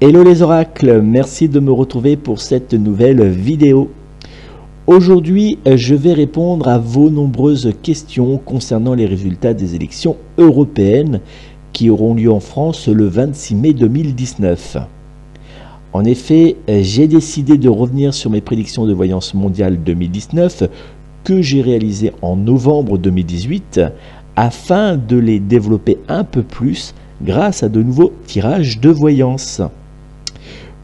Hello les oracles, merci de me retrouver pour cette nouvelle vidéo. Aujourd'hui, je vais répondre à vos nombreuses questions concernant les résultats des élections européennes qui auront lieu en France le 26 mai 2019. En effet, j'ai décidé de revenir sur mes prédictions de voyance mondiale 2019 que j'ai réalisées en novembre 2018 afin de les développer un peu plus grâce à de nouveaux tirages de voyance.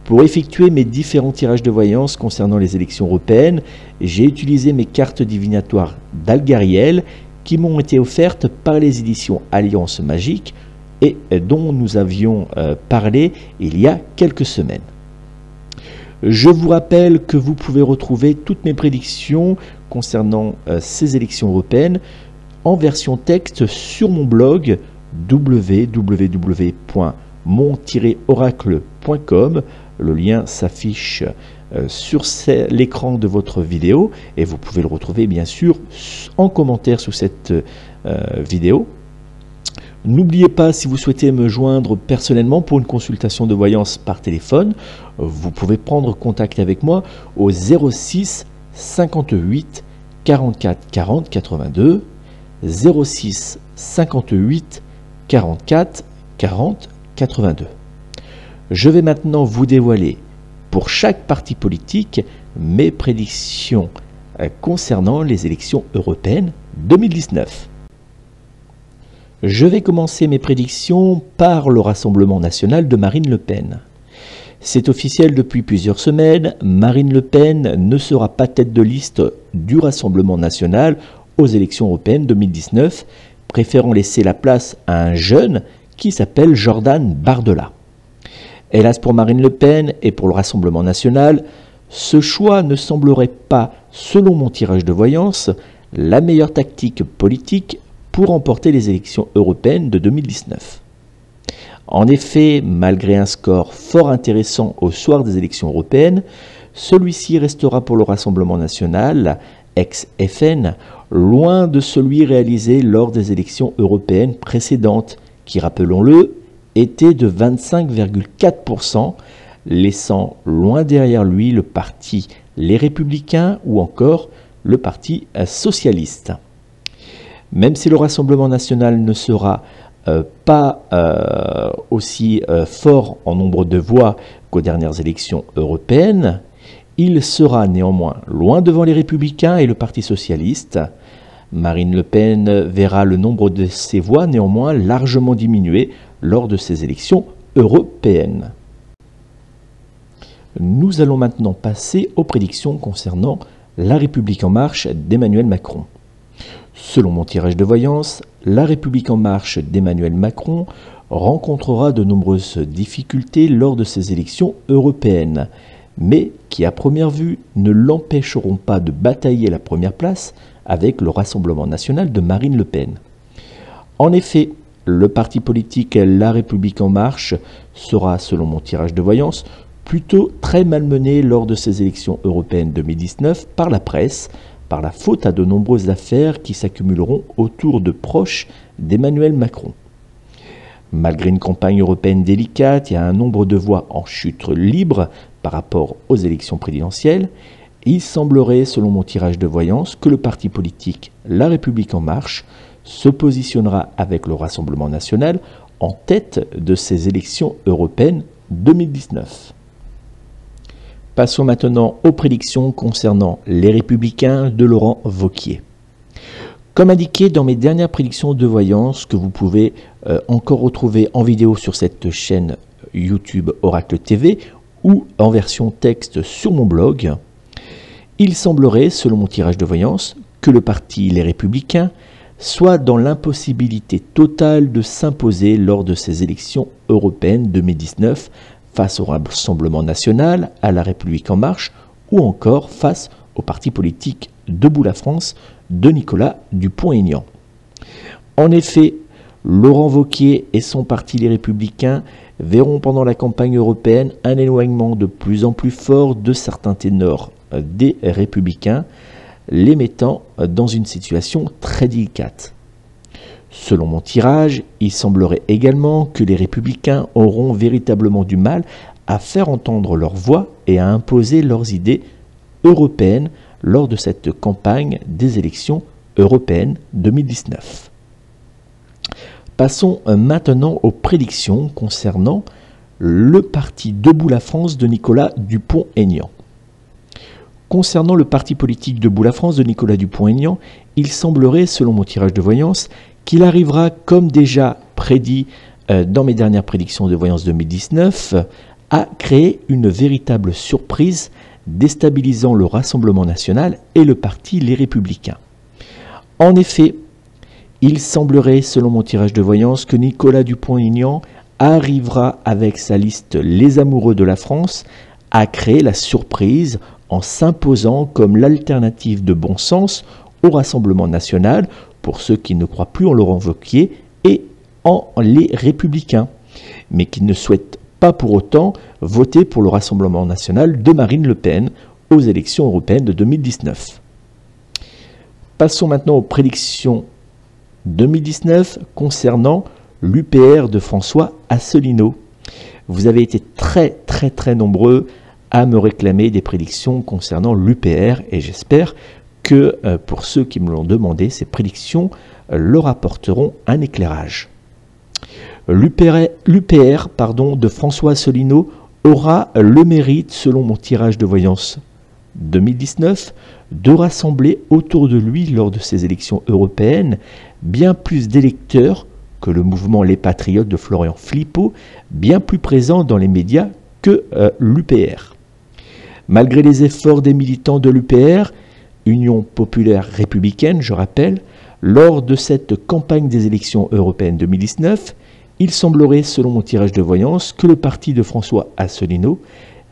Pour effectuer mes différents tirages de voyance concernant les élections européennes, j'ai utilisé mes cartes divinatoires d'Algariel qui m'ont été offertes par les éditions Alliance Magique et dont nous avions parlé il y a quelques semaines. Je vous rappelle que vous pouvez retrouver toutes mes prédictions concernant ces élections européennes en version texte sur mon blog www.mon-oracle.com. Le lien s'affiche sur l'écran de votre vidéo et vous pouvez le retrouver bien sûr en commentaire sous cette vidéo. N'oubliez pas, si vous souhaitez me joindre personnellement pour une consultation de voyance par téléphone, vous pouvez prendre contact avec moi au 06 58 44 40 82 06 58 44 40 82. Je vais maintenant vous dévoiler pour chaque parti politique mes prédictions concernant les élections européennes 2019. Je vais commencer mes prédictions par le Rassemblement national de Marine Le Pen. C'est officiel depuis plusieurs semaines, Marine Le Pen ne sera pas tête de liste du Rassemblement national aux élections européennes 2019, préférant laisser la place à un jeune qui s'appelle Jordan Bardella. Hélas pour Marine Le Pen et pour le Rassemblement national, ce choix ne semblerait pas, selon mon tirage de voyance, la meilleure tactique politique pour remporter les élections européennes de 2019. En effet, malgré un score fort intéressant au soir des élections européennes, celui-ci restera pour le Rassemblement national, ex-FN, loin de celui réalisé lors des élections européennes précédentes, qui, rappelons-le, était de 25,4%, laissant loin derrière lui le parti Les Républicains ou encore le parti socialiste. Même si le Rassemblement national ne sera pas aussi fort en nombre de voix qu'aux dernières élections européennes, il sera néanmoins loin devant les Républicains et le Parti socialiste. Marine Le Pen verra le nombre de ses voix néanmoins largement diminuer lors de ces élections européennes. Nous allons maintenant passer aux prédictions concernant La République en marche d'Emmanuel Macron. Selon mon tirage de voyance, La République en marche d'Emmanuel Macron rencontrera de nombreuses difficultés lors de ces élections européennes, mais qui à première vue ne l'empêcheront pas de batailler la première place avec le Rassemblement national de Marine Le Pen. En effet, le parti politique La République en marche sera, selon mon tirage de voyance, plutôt très malmené lors de ces élections européennes 2019 par la presse, par la faute à de nombreuses affaires qui s'accumuleront autour de proches d'Emmanuel Macron. Malgré une campagne européenne délicate et un nombre de voix en chute libre par rapport aux élections présidentielles, il semblerait, selon mon tirage de voyance, que le parti politique La République en marche se positionnera avec le Rassemblement national en tête de ces élections européennes 2019. Passons maintenant aux prédictions concernant les Républicains de Laurent Wauquiez. Comme indiqué dans mes dernières prédictions de voyance que vous pouvez encore retrouver en vidéo sur cette chaîne YouTube Oracle TV ou en version texte sur mon blog, il semblerait, selon mon tirage de voyance, que le parti Les Républicains soit dans l'impossibilité totale de s'imposer lors de ces élections européennes 2019 face au Rassemblement national, à La République en marche ou encore face au parti politique Debout la France de Nicolas Dupont-Aignan. En effet, Laurent Wauquiez et son parti Les Républicains verront pendant la campagne européenne un éloignement de plus en plus fort de certains ténors des Républicains, les mettant dans une situation très délicate. Selon mon tirage, il semblerait également que les Républicains auront véritablement du mal à faire entendre leur voix et à imposer leurs idées européennes lors de cette campagne des élections européennes 2019. Passons maintenant aux prédictions concernant le parti Debout la France de Nicolas Dupont-Aignan. Concernant le parti politique Debout la France de Nicolas Dupont-Aignan, il semblerait, selon mon tirage de voyance, qu'il arrivera, comme déjà prédit dans mes dernières prédictions de voyance 2019, à créer une véritable surprise déstabilisant le Rassemblement national et le parti Les Républicains. En effet, il semblerait, selon mon tirage de voyance, que Nicolas Dupont-Aignan arrivera avec sa liste Les Amoureux de la France à créer la surprise en s'imposant comme l'alternative de bon sens au Rassemblement national pour ceux qui ne croient plus en Laurent Wauquiez et en Les Républicains, mais qui ne souhaitent pas pour autant voter pour le Rassemblement national de Marine Le Pen aux élections européennes de 2019. Passons maintenant aux prédictions 2019 concernant l'UPR de François Asselineau. Vous avez été très nombreux à me réclamer des prédictions concernant l'UPR et j'espère que pour ceux qui me l'ont demandé, ces prédictions leur apporteront un éclairage. L'UPR de François Asselineau aura le mérite, selon mon tirage de voyance 2019, de rassembler autour de lui, lors de ces élections européennes, bien plus d'électeurs que le mouvement Les Patriotes de Florian Philippot, bien plus présent dans les médias que l'UPR. Malgré les efforts des militants de l'UPR, Union populaire républicaine, je rappelle, lors de cette campagne des élections européennes 2019, il semblerait, selon mon tirage de voyance, que le parti de François Asselineau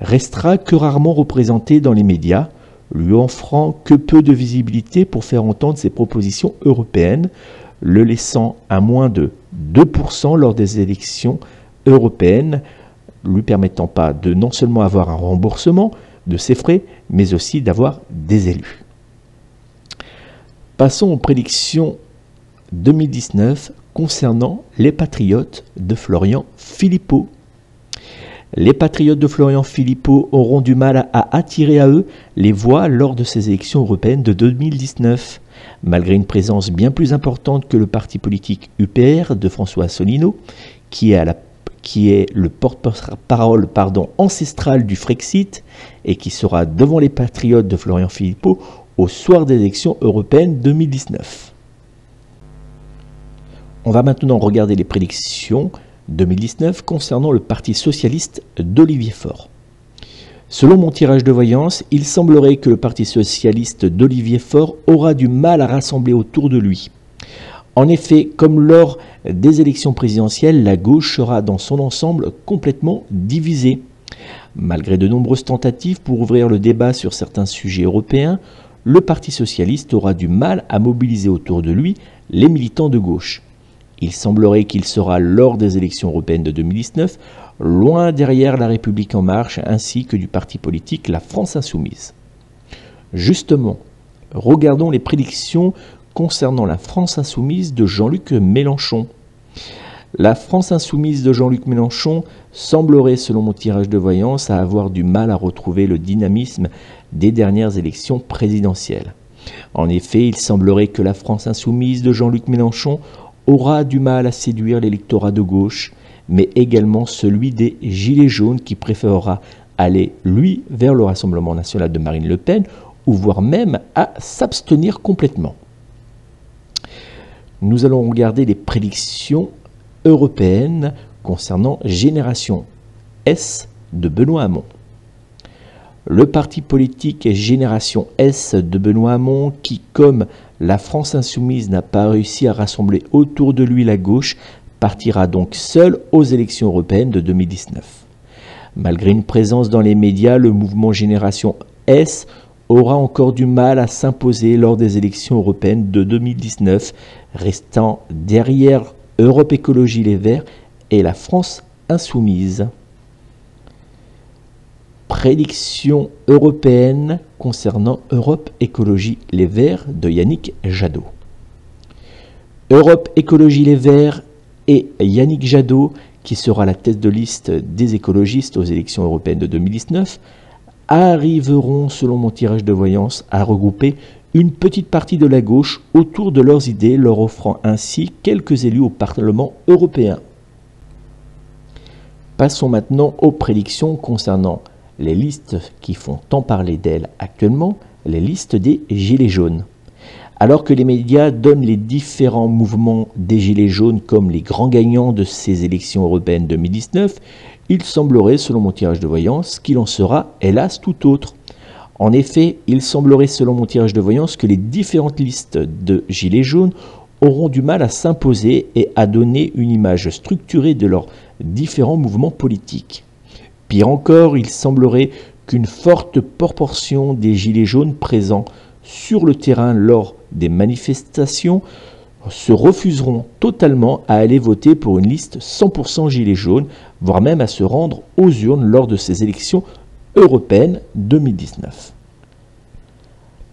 restera que rarement représenté dans les médias, lui offrant que peu de visibilité pour faire entendre ses propositions européennes, le laissant à moins de 2% lors des élections européennes, lui permettant pas de non seulement avoir un remboursement de ses frais, mais aussi d'avoir des élus. Passons aux prédictions 2019 concernant les Patriotes de Florian Philippot. Les Patriotes de Florian Philippot auront du mal à attirer à eux les voix lors de ces élections européennes de 2019. Malgré une présence bien plus importante que le parti politique UPR de François Asselineau, qui est le porte-parole ancestral du Frexit et qui sera devant les Patriotes de Florian Philippot au soir des élections européennes 2019. On va maintenant regarder les prédictions 2019 concernant le Parti socialiste d'Olivier Faure. Selon mon tirage de voyance, il semblerait que le Parti socialiste d'Olivier Faure aura du mal à rassembler autour de lui. En effet, comme lors des élections présidentielles, la gauche sera dans son ensemble complètement divisée. Malgré de nombreuses tentatives pour ouvrir le débat sur certains sujets européens, le Parti socialiste aura du mal à mobiliser autour de lui les militants de gauche. Il semblerait qu'il sera, lors des élections européennes de 2019, loin derrière La République En Marche ainsi que du parti politique La France Insoumise. Justement, regardons les prédictions concernant la France Insoumise de Jean-Luc Mélenchon. La France Insoumise de Jean-Luc Mélenchon semblerait, selon mon tirage de voyance, à avoir du mal à retrouver le dynamisme des dernières élections présidentielles. En effet, il semblerait que la France Insoumise de Jean-Luc Mélenchon aura du mal à séduire l'électorat de gauche, mais également celui des Gilets jaunes qui préférera aller, lui, vers le Rassemblement national de Marine Le Pen, ou voire même à s'abstenir complètement. Nous allons regarder les prédictions européennes concernant Génération S de Benoît Hamon. Le parti politique Génération S de Benoît Hamon, qui, comme la France Insoumise, n'a pas réussi à rassembler autour de lui la gauche, partira donc seul aux élections européennes de 2019. Malgré une présence dans les médias, le mouvement Génération S aura encore du mal à s'imposer lors des élections européennes de 2019, restant derrière Europe Écologie Les Verts et la France Insoumise. Prédiction européenne concernant Europe Écologie Les Verts de Yannick Jadot. Europe Écologie Les Verts et Yannick Jadot, qui sera la tête de liste des écologistes aux élections européennes de 2019, arriveront, selon mon tirage de voyance, à regrouper une petite partie de la gauche autour de leurs idées, leur offrant ainsi quelques élus au Parlement européen. Passons maintenant aux prédictions concernant les listes qui font tant parler d'elles actuellement, les listes des Gilets jaunes. Alors que les médias donnent les différents mouvements des Gilets jaunes comme les grands gagnants de ces élections européennes 2019, il semblerait, selon mon tirage de voyance, qu'il en sera, hélas, tout autre. En effet, il semblerait, selon mon tirage de voyance, que les différentes listes de Gilets jaunes auront du mal à s'imposer et à donner une image structurée de leurs différents mouvements politiques. Pire encore, il semblerait qu'une forte proportion des Gilets jaunes présents sur le terrain lors des manifestations se refuseront totalement à aller voter pour une liste 100% Gilets jaunes, voire même à se rendre aux urnes lors de ces élections européennes 2019.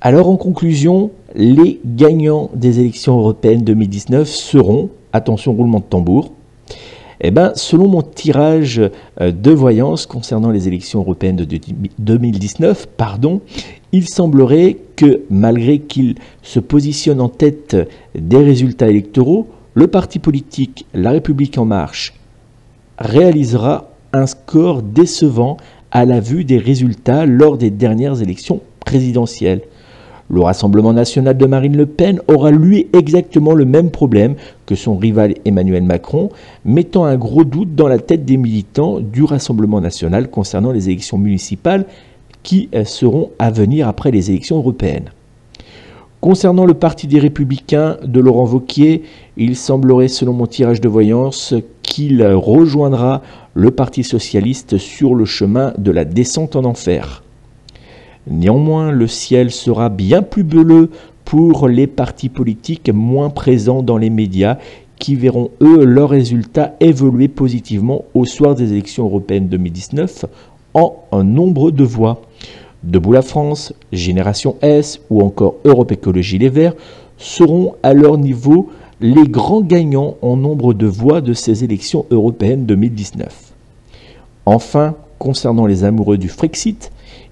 Alors en conclusion, les gagnants des élections européennes 2019 seront, attention roulement de tambour, selon mon tirage de voyance concernant les élections européennes de 2019, il semblerait que malgré qu'il se positionne en tête des résultats électoraux, le parti politique La République En Marche réalisera un score décevant à la vue des résultats lors des dernières élections présidentielles. Le Rassemblement national de Marine Le Pen aura lui exactement le même problème que son rival Emmanuel Macron, mettant un gros doute dans la tête des militants du Rassemblement national concernant les élections municipales qui seront à venir après les élections européennes. Concernant le Parti des Républicains de Laurent Wauquiez, il semblerait, selon mon tirage de voyance, qu'il rejoindra le Parti socialiste sur le chemin de la descente en enfer. Néanmoins, le ciel sera bien plus bleu pour les partis politiques moins présents dans les médias qui verront, eux, leurs résultats évoluer positivement au soir des élections européennes 2019 en un nombre de voix. Debout la France, Génération S ou encore Europe Écologie Les Verts seront à leur niveau les grands gagnants en nombre de voix de ces élections européennes 2019. Enfin, concernant les amoureux du Frexit,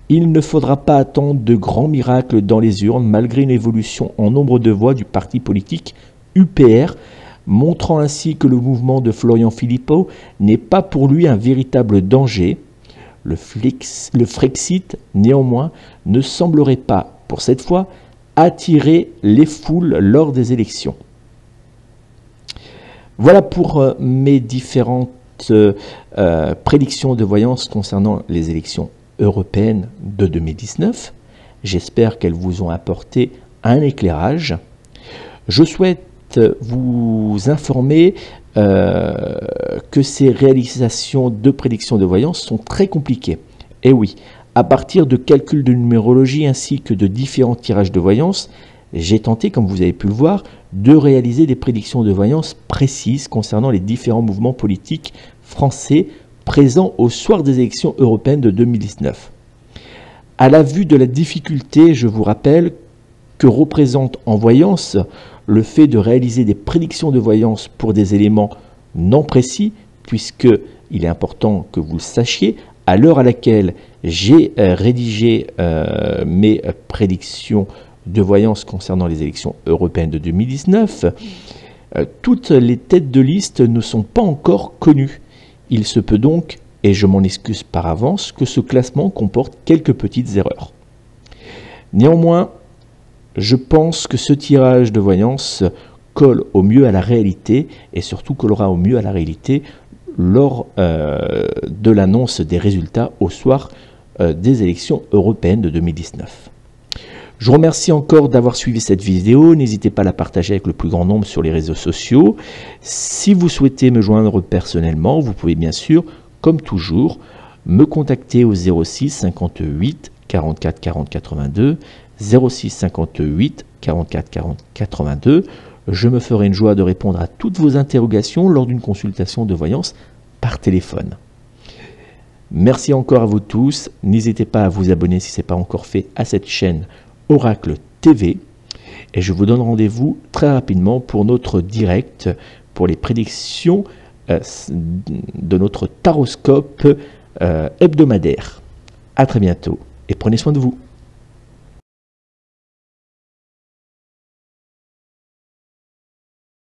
il ne faudra pas attendre de grands miracles dans les urnes malgré une évolution en nombre de voix du parti politique UPR, montrant ainsi que le mouvement de Florian Philippot n'est pas pour lui un véritable danger. Le Frexit, néanmoins, ne semblerait pas, pour cette fois, attirer les foules lors des élections. Voilà pour mes différentes prédictions de voyance concernant les élections européennes de 2019. J'espère qu'elles vous ont apporté un éclairage. Je souhaite vous informer que ces réalisations de prédictions de voyance sont très compliquées. Et oui, à partir de calculs de numérologie ainsi que de différents tirages de voyance, j'ai tenté, comme vous avez pu le voir, de réaliser des prédictions de voyance précises concernant les différents mouvements politiques français présents au soir des élections européennes de 2019. À la vue de la difficulté, je vous rappelle que représente en voyance le fait de réaliser des prédictions de voyance pour des éléments non précis, puisqu'il est important que vous le sachiez, à l'heure à laquelle j'ai rédigé mes prédictions de voyance concernant les élections européennes de 2019, toutes les têtes de liste ne sont pas encore connues. Il se peut donc, et je m'en excuse par avance, que ce classement comporte quelques petites erreurs. Néanmoins, je pense que ce tirage de voyance colle au mieux à la réalité et surtout collera au mieux à la réalité lors de l'annonce des résultats au soir des élections européennes de 2019. Je vous remercie encore d'avoir suivi cette vidéo. N'hésitez pas à la partager avec le plus grand nombre sur les réseaux sociaux. Si vous souhaitez me joindre personnellement, vous pouvez bien sûr, comme toujours, me contacter au 06 58 44 40 82, 06 58 44 40 82. Je me ferai une joie de répondre à toutes vos interrogations lors d'une consultation de voyance par téléphone. Merci encore à vous tous. N'hésitez pas à vous abonner si ce n'est pas encore fait à cette chaîne Oracle TV. Et je vous donne rendez-vous très rapidement pour notre direct pour les prédictions de notre taroscope hebdomadaire. À très bientôt et prenez soin de vous.